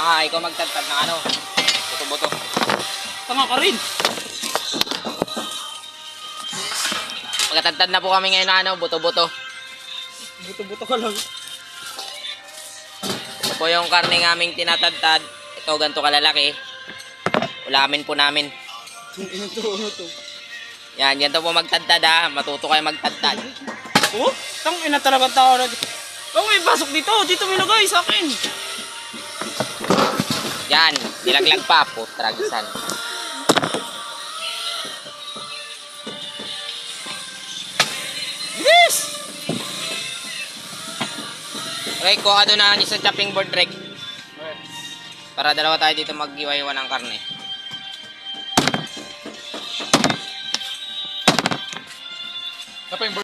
Tanga, ikaw magtagtag ng ano. Buto-buto. Tanga ka rin. Magtatagtad na po kami ngayon ng ano, buto-buto. Buto-buto ka lang. Ito po yung karne ng aming tinatagtad. Ito, ganito kalalaki. Ulamin po namin. Ano to? Yan, ganito po magtagtad ha. Matuto kayo magtagtad. Oh? Tang ina talaga tao na. Oh, may pasok dito. Dito may lagay sa akin. Yan, nilaglag pa po. Tragisan. Yes! Okay, kuha ka doon na sa chopping board, Rek. Para dalawa tayo dito mag-iwa-iwa ng karne. Chopping board.